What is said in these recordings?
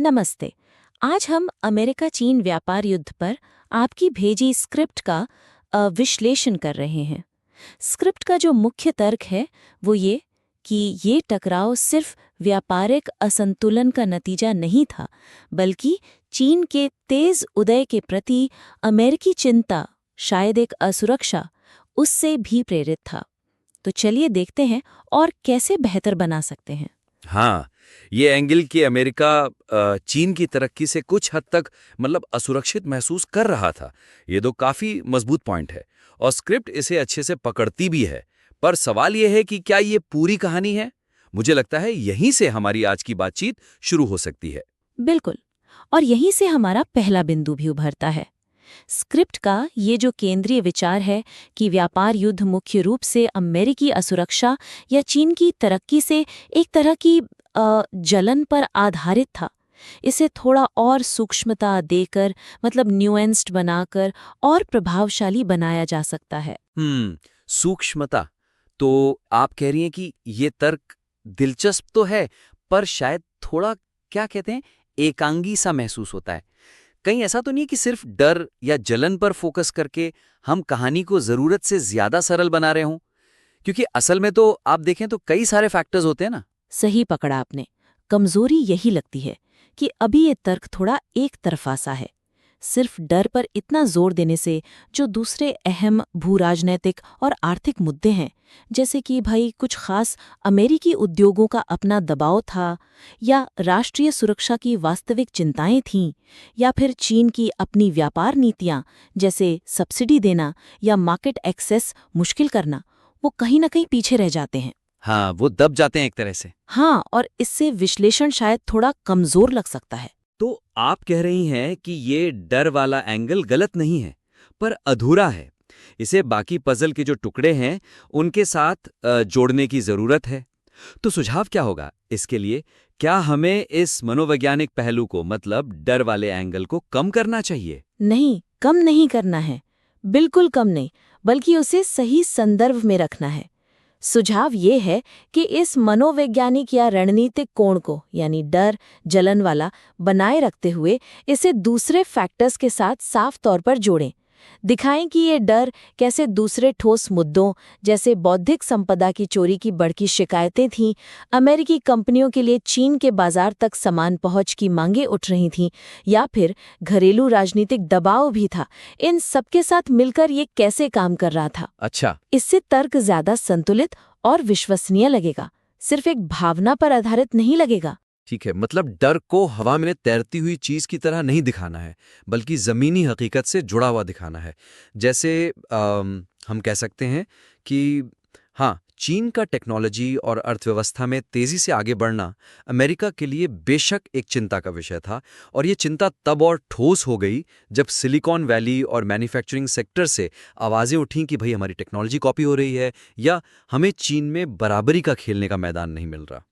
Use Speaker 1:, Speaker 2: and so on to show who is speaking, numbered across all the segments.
Speaker 1: नमस्ते। आज हम अमेरिका चीन व्यापार युद्ध पर आपकी भेजी स्क्रिप्ट का विश्लेषण कर रहे हैं। स्क्रिप्ट का जो मुख्य तर्क है वो ये कि ये टकराव सिर्फ व्यापारिक असंतुलन का नतीजा नहीं था, बल्कि चीन के तेज उदय के प्रति अमेरिकी चिंता, शायद एक असुरक्षा, उससे भी प्रेरित था। तो चलिए देखते हैं और कैसे बेहतर बना सकते हैं।
Speaker 2: हाँ, ये एंगल कि अमेरिका चीन की तरक्की से कुछ हद तक मतलब असुरक्षित महसूस कर रहा था, ये तो काफी मजबूत पॉइंट है और स्क्रिप्ट इसे अच्छे से पकड़ती भी है। पर सवाल ये है कि क्या ये पूरी कहानी है? मुझे लगता है यहीं से हमारी आज की बातचीत शुरू हो सकती है।
Speaker 1: बिल्कुल। और यहीं से हमारा पहला बिंदु भी उभरता है। स्क्रिप्ट का ये जो केंद्रीय विचार है कि व्यापार युद्ध मुख्य रूप से अमेरिकी असुरक्षा या चीन की तरक्की से एक तरह की जलन पर आधारित था, इसे थोड़ा और सूक्ष्मता देकर, मतलब न्यूएंस्ड बनाकर और प्रभावशाली बनाया जा सकता है।
Speaker 2: सूक्ष्मता। तो आप कह रही हैं कि ये तर्क दिलचस्प तो है, पर शायद थोड़ा, क्या कहते हैं, एकांगी सा महसूस होता है। कहीं ऐसा तो नहीं है कि सिर्फ डर या जलन पर फोकस करके हम कहानी को जरूरत से ज्यादा सरल बना रहे हों? क्योंकि असल में तो आप देखें तो कई सारे फैक्टर्स होते हैं ना।
Speaker 1: सही पकड़ा आपने। कमजोरी यही लगती है कि अभी ये तर्क थोड़ा एक तरफा सा है। सिर्फ डर पर इतना जोर देने से जो दूसरे अहम भूराजनैतिक और आर्थिक मुद्दे हैं, जैसे कि भाई कुछ खास अमेरिकी उद्योगों का अपना दबाव था, या राष्ट्रीय सुरक्षा की वास्तविक चिंताएं थीं, या फिर चीन की अपनी व्यापार नीतियां जैसे सब्सिडी देना या मार्केट एक्सेस मुश्किल करना, वो कहीं न कहीं पीछे रह जाते हैं।
Speaker 2: हाँ, वो दब जाते हैं एक तरह से।
Speaker 1: हाँ, और इससे विश्लेषण शायद थोड़ा कमजोर लग सकता है।
Speaker 2: तो आप कह रही हैं कि ये डर वाला एंगल गलत नहीं है, पर अधूरा है। इसे बाकी पजल के जो टुकड़े हैं उनके साथ जोड़ने की जरूरत है। तो सुझाव क्या होगा इसके लिए? क्या हमें इस मनोवैज्ञानिक पहलू को, मतलब डर वाले एंगल को, कम करना चाहिए?
Speaker 1: नहीं, कम नहीं करना है। बिल्कुल कम नहीं, बल्कि उसे सही संदर्भ में रखना है। सुझाव ये है कि इस मनोवैज्ञानिक या रणनीतिक कोण को, यानी डर, जलन वाला, बनाए रखते हुए इसे दूसरे फैक्टर्स के साथ साफ तौर पर जोड़ें। दिखाएं कि ये डर कैसे दूसरे ठोस मुद्दों, जैसे बौद्धिक संपदा की चोरी की बढ़ती शिकायतें थीं, अमेरिकी कंपनियों के लिए चीन के बाजार तक समान पहुंच की मांगें उठ रही थीं, या फिर घरेलू राजनीतिक दबाव भी था, इन सबके साथ मिलकर ये कैसे काम कर रहा था।
Speaker 2: अच्छा।
Speaker 1: इससे तर्क ज्यादा संतुलित और विश्वसनीय लगेगा, सिर्फ एक भावना पर आधारित नहीं लगेगा।
Speaker 2: ठीक है, मतलब डर को हवा में तैरती हुई चीज की तरह नहीं दिखाना है, बल्कि जमीनी हकीकत से जुड़ा हुआ दिखाना है। जैसे हम कह सकते हैं कि हाँ, चीन का टेक्नोलॉजी और अर्थव्यवस्था में तेजी से आगे बढ़ना अमेरिका के लिए बेशक एक चिंता का विषय था, और ये चिंता तब और ठोस हो गई जब सिलिकॉन वैली और मैन्युफैक्चरिंग सेक्टर से आवाजें उठीं कि भाई हमारी टेक्नोलॉजी कॉपी हो रही है, या हमें चीन में बराबरी का खेलने का मैदान नहीं मिल रहा।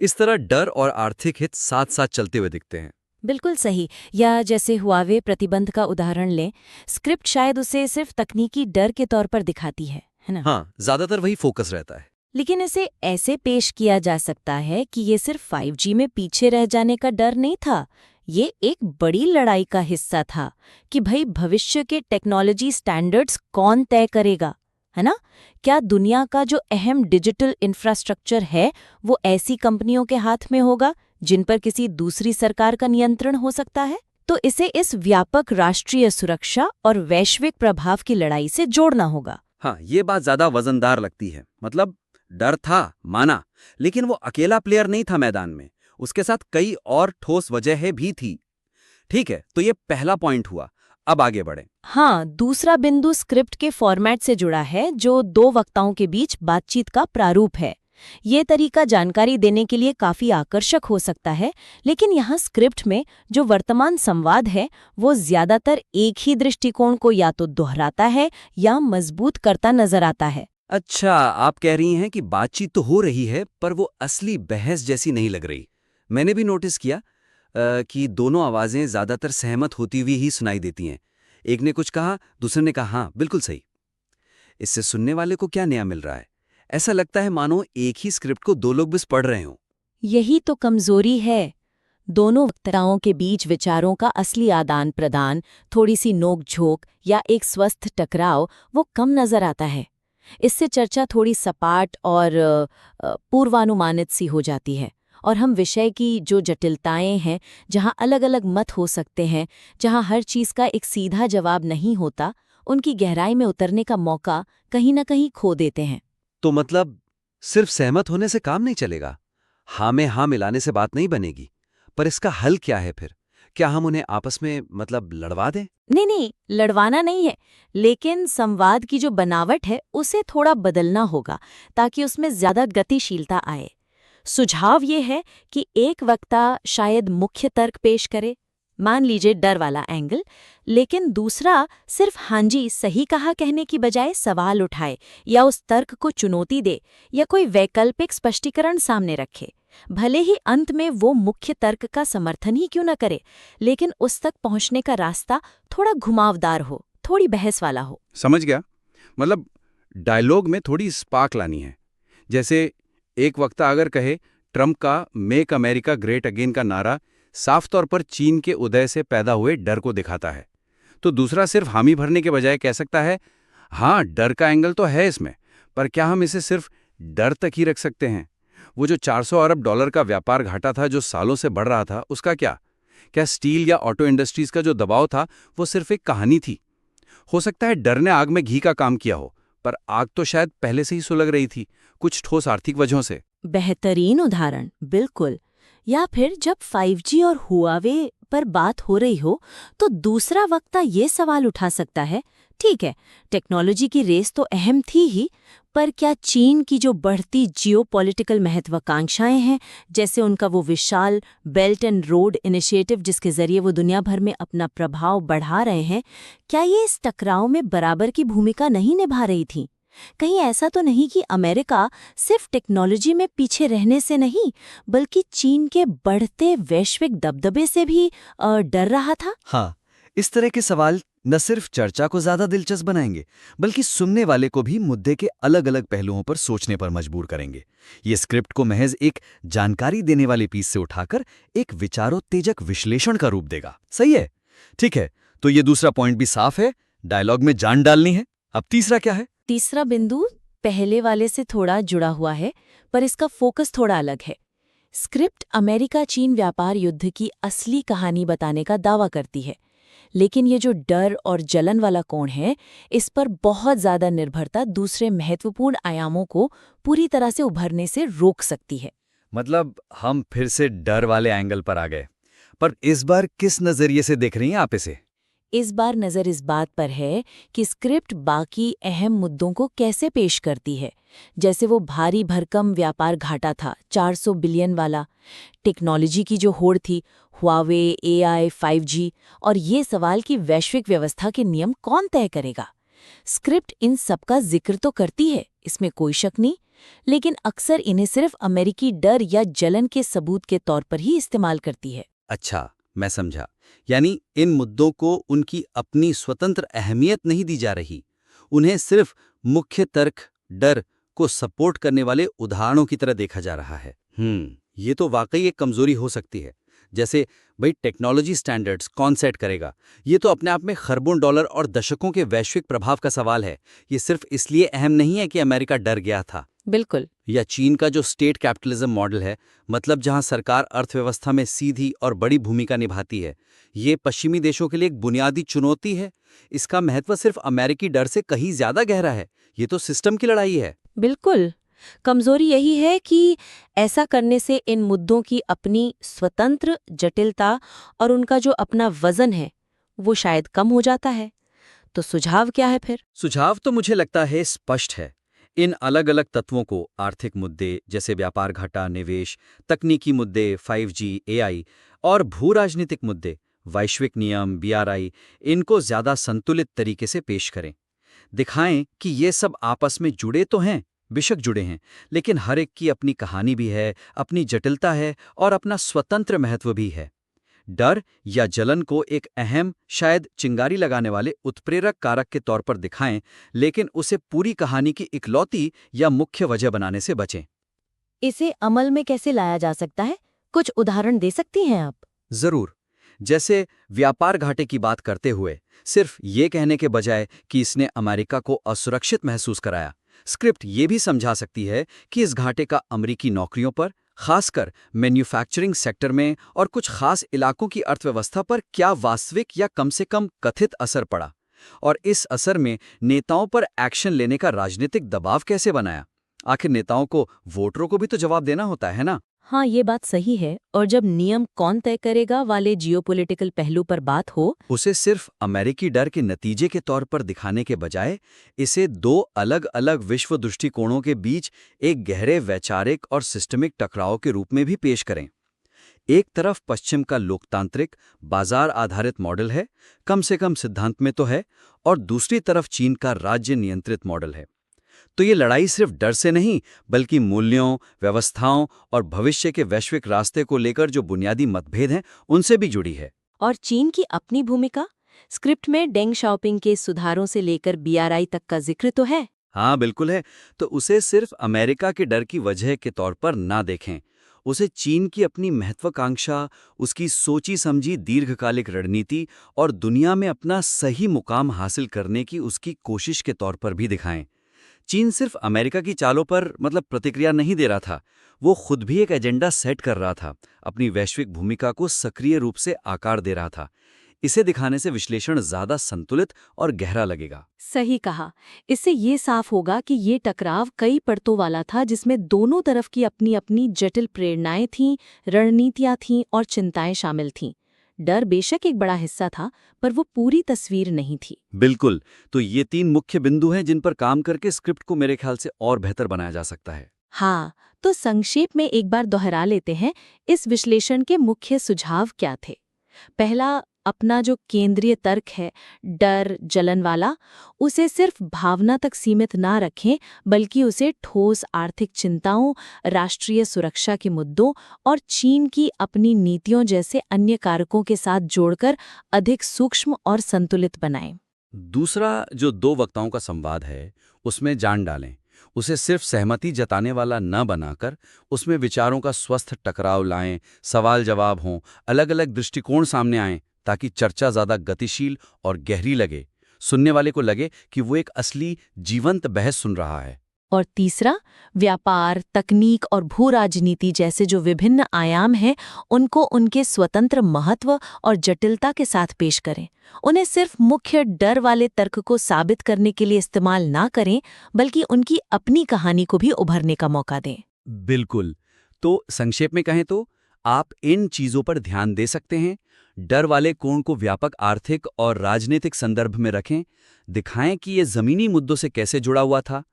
Speaker 2: इस तरह डर और आर्थिक हित साथ साथ चलते हुए दिखते हैं।
Speaker 1: बिल्कुल सही। या जैसे हुआवे प्रतिबंध का उदाहरण लें, स्क्रिप्ट शायद उसे सिर्फ तकनीकी डर के तौर पर दिखाती है ना?
Speaker 2: हाँ, ज्यादातर वही फोकस रहता है।
Speaker 1: लेकिन इसे ऐसे पेश किया जा सकता है कि ये सिर्फ 5G में पीछे रह जाने का डर नहीं था, ये एक बड़ी लड़ाई का हिस्सा था कि भाई भविष्य के टेक्नोलॉजी स्टैंडर्ड्स कौन तय करेगा, है ना? क्या दुनिया का जो अहम डिजिटल इंफ्रास्ट्रक्चर है वो ऐसी कंपनियों के हाथ में होगा जिन पर किसी दूसरी सरकार का नियंत्रण हो सकता है? तो इसे इस व्यापक राष्ट्रीय सुरक्षा और वैश्विक प्रभाव की लड़ाई से जोड़ना होगा।
Speaker 2: हाँ, ये बात ज्यादा वजनदार लगती है। मतलब डर था, माना, लेकिन वो अकेला प्लेयर नहीं था मैदान में, उसके साथ कई और ठोस वजहें भी थी। ठीक है, तो ये पहला पॉइंट हुआ। अब आगे बढ़ें।
Speaker 1: हाँ, दूसरा बिंदु स्क्रिप्ट के फॉर्मेट से जुड़ा है, जो दो वक्ताओं के बीच बातचीत का प्रारूप है। ये तरीका जानकारी देने के लिए काफी आकर्षक हो सकता है, लेकिन यहाँ स्क्रिप्ट में जो वर्तमान संवाद है वो ज्यादातर एक ही दृष्टिकोण को या तो दोहराता है या मजबूत करता नजर आता है।
Speaker 2: अच्छा, आप कह रही हैं कि बातचीत तो हो रही है, पर वो असली बहस जैसी नहीं लग रही। मैंने भी नोटिस किया कि दोनों आवाजें ज्यादातर सहमत होती हुई ही सुनाई देती हैं। एक ने कुछ कहा, दूसरे ने कहा हाँ, बिल्कुल सही। इससे सुनने वाले को क्या नया मिल रहा है? ऐसा लगता है मानो एक ही स्क्रिप्ट को दो लोग बस पढ़ रहे हों।
Speaker 1: यही तो कमजोरी है। दोनों वक्ताओं के बीच विचारों का असली आदान प्रदान, थोड़ी सी नोक-झोंक या एक स्वस्थ टकराव वो कम नजर आता है। इससे चर्चा थोड़ी सपाट और पूर्वानुमानित सी हो जाती है और हम विषय की जो जटिलताएं हैं, जहां अलग-अलग मत हो सकते हैं, जहां हर चीज का एक सीधा जवाब नहीं होता, उनकी गहराई में उतरने का मौका कहीं न कहीं खो देते हैं।
Speaker 3: तो मतलब सिर्फ सहमत होने से काम नहीं चलेगा, हाँ में हाँ मिलाने से बात नहीं बनेगी। पर इसका हल क्या है फिर? क्या हम उन्हें आपस में मतलब लड़वा दें?
Speaker 1: नहीं, लड़वाना नहीं है, लेकिन संवाद की जो बनावट है उसे थोड़ा बदलना होगा ताकि उसमें ज्यादा गतिशीलता आए। सुझाव ये है कि एक वक्ता शायद मुख्य तर्क पेश करे, मान लीजिए डर वाला एंगल, लेकिन दूसरा सिर्फ हाँ जी सही कहा कहने की बजाय सवाल उठाए या उस तर्क को चुनौती दे या कोई वैकल्पिक स्पष्टीकरण सामने रखे। भले ही अंत में वो मुख्य तर्क का समर्थन ही क्यों न करे, लेकिन उस तक पहुंचने का रास्ता थोड़ा घुमावदार हो, थोड़ी बहस वाला हो।
Speaker 4: समझ गया। मतलब डायलॉग में थोड़ी स्पार्क लानी है। जैसे एक वक्ता अगर कहे ट्रंप का मेक अमेरिका ग्रेट अगेन का नारा साफ तौर पर चीन के उदय से पैदा हुए डर को दिखाता है, तो दूसरा सिर्फ हामी भरने के बजाय कह सकता है, हाँ डर का एंगल तो है इसमें, पर क्या हम इसे सिर्फ डर तक ही रख सकते हैं? वो जो 400 अरब डॉलर का व्यापार घाटा था जो सालों से बढ़ रहा था, उसका क्या? क्या स्टील या ऑटो इंडस्ट्रीज का जो दबाव था वो सिर्फ एक कहानी थी? हो सकता है डर ने आग में घी का काम किया हो, पर आग तो शायद पहले से ही सुलग रही थी, कुछ ठोस आर्थिक वजहों से।
Speaker 1: बेहतरीन उदाहरण, बिल्कुल। या फिर जब 5G और हुआवे पर बात हो रही हो तो दूसरा वक्ता ये सवाल उठा सकता है, ठीक है, टेक्नोलॉजी की रेस तो अहम थी ही, पर क्या चीन की जो बढ़ती जियोपॉलिटिकल महत्वाकांक्षाएं हैं, जैसे उनका वो विशाल बेल्ट एंड रोड इनिशिएटिव जिसके जरिए वो दुनिया भर में अपना प्रभाव बढ़ा रहे हैं, क्या ये इस टकराव में बराबर की भूमिका नहीं निभा रही थी? कहीं ऐसा तो नहीं कि अमेरिका सिर्फ टेक्नोलॉजी में पीछे रहने से नहीं, बल्कि चीन के बढ़ते वैश्विक दबदबे से भी डर रहा था?
Speaker 3: हाँ, इस तरह के सवाल न सिर्फ चर्चा को ज्यादा दिलचस्प बनाएंगे, बल्कि सुनने वाले को भी मुद्दे के अलग-अलग पहलुओं पर सोचने पर मजबूर करेंगे। ये स्क्रिप्ट को महज एक जानकारी देने वाले पीस से उठाकर एक विचारोत्तेजक विश्लेषण का रूप देगा। सही है? ठीक है, तो ये दूसरा पॉइंट भी साफ है, डायलॉग में जान डालनी है। अब तीसरा क्या है?
Speaker 1: तीसरा बिंदु पहले वाले से थोड़ा जुड़ा हुआ है, पर इसका फोकस थोड़ा अलग है। स्क्रिप्ट अमेरिका चीन व्यापार युद्ध की असली कहानी बताने का दावा करती है, लेकिन ये जो डर और जलन वाला कोण है, इस पर बहुत ज्यादा निर्भरता दूसरे महत्वपूर्ण आयामों को पूरी तरह से उभरने से रोक सकती है।
Speaker 3: मतलब हम फिर से डर वाले एंगल पर आ गए, पर इस बार किस नजरिए से देख रही हैं आप इसे?
Speaker 1: इस बार नज़र इस बात पर है कि स्क्रिप्ट बाकी अहम मुद्दों को कैसे पेश करती है, जैसे वो भारी भरकम व्यापार घाटा था 400 बिलियन वाला, टेक्नोलॉजी की जो होड़ थी, हुआवे, AI, 5G, और ये सवाल कि वैश्विक व्यवस्था के नियम कौन तय करेगा। स्क्रिप्ट इन सब का जिक्र तो करती है, इसमें कोई शक नहीं, लेकिन अक्सर इन्हें सिर्फ अमेरिकी डर या जलन के सबूत के तौर पर ही इस्तेमाल करती है।
Speaker 3: अच्छा, मैं समझा। यानी इन मुद्दों को उनकी अपनी स्वतंत्र अहमियत नहीं दी जा रही, उन्हें सिर्फ मुख्य तर्क, डर को सपोर्ट करने वाले उदाहरणों की तरह देखा जा रहा है। ये तो वाकई एक कमजोरी हो सकती है। जैसे भाई टेक्नोलॉजी स्टैंडर्ड्स कौन सेट करेगा? ये तो अपने आप में खरबों डॉलर और दशकों के वैश्विक प्रभाव का सवाल है। ये सिर्फ इसलिए अहम नहीं है कि अमेरिका डर गया था।
Speaker 1: बिल्कुल।
Speaker 3: या चीन का जो स्टेट कैपिटलिज्म मॉडल है, मतलब जहां सरकार अर्थव्यवस्था में सीधी और बड़ी भूमिका निभाती है, ये पश्चिमी देशों के लिए एक बुनियादी चुनौती है। इसका महत्व सिर्फ अमेरिकी डर से कहीं ज्यादा गहरा है। ये तो सिस्टम की लड़ाई है।
Speaker 1: बिल्कुल। कमजोरी यही है कि ऐसा करने से इन मुद्दों की अपनी स्वतंत्र जटिलता और उनका जो अपना वजन है, वो शायद कम हो जाता है। तो सुझाव क्या है फिर?
Speaker 3: सुझाव तो मुझे लगता है स्पष्ट है। इन अलग अलग तत्वों को, आर्थिक मुद्दे जैसे व्यापार घाटा, निवेश, तकनीकी मुद्दे 5G, AI और भू राजनीतिक मुद्दे, वैश्विक नियम, BRI, इनको ज्यादा संतुलित तरीके से पेश करें। दिखाएं कि ये सब आपस में जुड़े तो हैं, बेशक जुड़े हैं, लेकिन हर एक की अपनी कहानी भी है, अपनी जटिलता है और अपना स्वतंत्र महत्व भी है। डर या जलन को एक अहम, शायद चिंगारी लगाने वाले उत्प्रेरक कारक के तौर पर दिखाएं, लेकिन उसे पूरी कहानी की इकलौती या मुख्य वजह बनाने से बचें।
Speaker 1: इसे अमल में कैसे लाया जा सकता है? कुछ उदाहरण दे सकती हैं आप?
Speaker 3: जरूर। जैसे व्यापार घाटे की बात करते हुए सिर्फ ये कहने के बजाय कि इसने अमेरिका को असुरक्षित महसूस कराया, स्क्रिप्ट ये भी समझा सकती है कि इस घाटे का अमेरिकी नौकरियों पर, खासकर मैन्युफैक्चरिंग सेक्टर में और कुछ खास इलाकों की अर्थव्यवस्था पर क्या वास्तविक या कम से कम कथित असर पड़ा, और इस असर में नेताओं पर एक्शन लेने का राजनीतिक दबाव कैसे बनाया। आखिर नेताओं को वोटरों को भी तो जवाब देना होता है ना।
Speaker 1: हाँ, ये बात सही है। और जब नियम कौन तय करेगा वाले जियोपॉलिटिकल पहलू पर बात हो,
Speaker 3: उसे सिर्फ अमेरिकी डर के नतीजे के तौर पर दिखाने के बजाय इसे दो अलग अलग विश्व दृष्टिकोणों के बीच एक गहरे वैचारिक और सिस्टमिक टकराव के रूप में भी पेश करें। एक तरफ पश्चिम का लोकतांत्रिक बाजार आधारित मॉडल है, कम से कम सिद्धांत में तो है, और दूसरी तरफ चीन का राज्य नियंत्रित मॉडल है। तो ये लड़ाई सिर्फ डर से नहीं, बल्कि मूल्यों, व्यवस्थाओं और भविष्य के वैश्विक रास्ते को लेकर जो बुनियादी मतभेद हैं, उनसे भी जुड़ी है।
Speaker 1: और चीन की अपनी भूमिका? स्क्रिप्ट में डेंग शाओपिंग के सुधारों से लेकर बीआरआई तक का जिक्र तो है।
Speaker 3: हाँ, बिल्कुल है। तो उसे सिर्फ अमेरिका के डर की वजह के तौर पर ना देखें। उसे चीन की अपनी महत्वाकांक्षा, उसकी सोची समझी दीर्घकालिक रणनीति और दुनिया में अपना सही मुकाम हासिल करने की उसकी कोशिश के तौर पर भी दिखाएं। चीन सिर्फ अमेरिका की चालों पर प्रतिक्रिया नहीं दे रहा था, वो खुद भी एक एजेंडा सेट कर रहा था, अपनी वैश्विक भूमिका को सक्रिय रूप से आकार दे रहा था। इसे दिखाने से विश्लेषण ज्यादा संतुलित और गहरा लगेगा।
Speaker 1: सही कहा। इससे ये साफ होगा कि ये टकराव कई परतों वाला था, जिसमें दोनों तरफ की अपनी अपनी जटिल प्रेरणाएं थीं, रणनीतियां थीं और चिंताएं शामिल थीं। डर बेशक एक बड़ा हिस्सा था, पर वो पूरी तस्वीर नहीं थी।
Speaker 3: बिल्कुल। तो ये 3 मुख्य बिंदु हैं जिन पर काम करके स्क्रिप्ट को मेरे ख्याल से और बेहतर बनाया जा सकता है।
Speaker 1: हाँ, तो संक्षेप में एक बार दोहरा लेते हैं, इस विश्लेषण के मुख्य सुझाव क्या थे। पहला, अपना जो केंद्रीय तर्क है, डर, जलन वाला, उसे सिर्फ भावना तक सीमित ना रखें, बल्कि उसे ठोस आर्थिक चिंताओं, राष्ट्रीय सुरक्षा के मुद्दों और चीन की अपनी नीतियों जैसे अन्य कारकों के साथ जोड़कर अधिक सूक्ष्म और संतुलित बनाएं।
Speaker 4: दूसरा, जो 2 वक्ताओं का संवाद है, उसमें जान डालें। उसे सिर्फ सहमति जताने वाला न बनाकर उसमें विचारों का स्वस्थ टकराव लाएं, सवाल जवाब हों, अलग-अलग दृष्टिकोण सामने आएं, ताकि चर्चा ज़्यादा गतिशील और गहरी लगे, सुनने वाले को लगे कि वो एक असली जीवंत बहस सुन रहा है।
Speaker 1: और तीसरा, व्यापार, तकनीक और भू राजनीति जैसे जो विभिन्न आयाम हैं, उनको उनके स्वतंत्र महत्व और जटिलता के साथ पेश करें। उन्हें सिर्फ मुख्य डर वाले तर्क को साबित करने के लिए इस्तेमाल ना करें, बल्कि उनकी अपनी कहानी को भी उभरने का मौका दें।
Speaker 3: बिल्कुल। तो संक्षेप में कहें तो आप इन चीजों पर ध्यान दे सकते हैं। डर वाले कोण को व्यापक आर्थिक और राजनीतिक संदर्भ में रखें, दिखाएं कि ये जमीनी मुद्दों से कैसे जुड़ा हुआ था।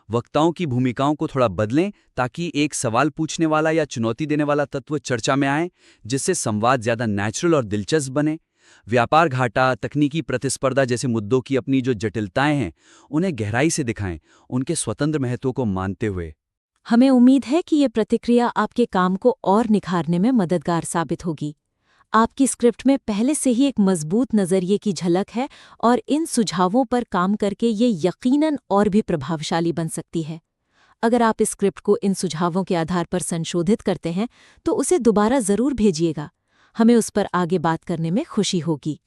Speaker 3: वक्ताओं की भूमिकाओं को थोड़ा बदलें ताकि एक सवाल पूछने वाला या चुनौती देने वाला तत्व चर्चा में आए, जिससे संवाद ज्यादा नेचुरल और दिलचस्प बने। व्यापार घाटा, तकनीकी प्रतिस्पर्धा जैसे मुद्दों की अपनी जो जटिलताएं हैं, उन्हें गहराई से दिखाएं, उनके स्वतंत्र महत्व को मानते हुए।
Speaker 1: हमें उम्मीद है कि ये प्रतिक्रिया आपके काम को और निखारने में मददगार साबित होगी। आपकी स्क्रिप्ट में पहले से ही एक मजबूत नज़रिए की झलक है, और इन सुझावों पर काम करके ये यकीनन और भी प्रभावशाली बन सकती है। अगर आप इस स्क्रिप्ट को इन सुझावों के आधार पर संशोधित करते हैं, तो उसे दोबारा ज़रूर भेजिएगा। हमें उस पर आगे बात करने में खुशी होगी।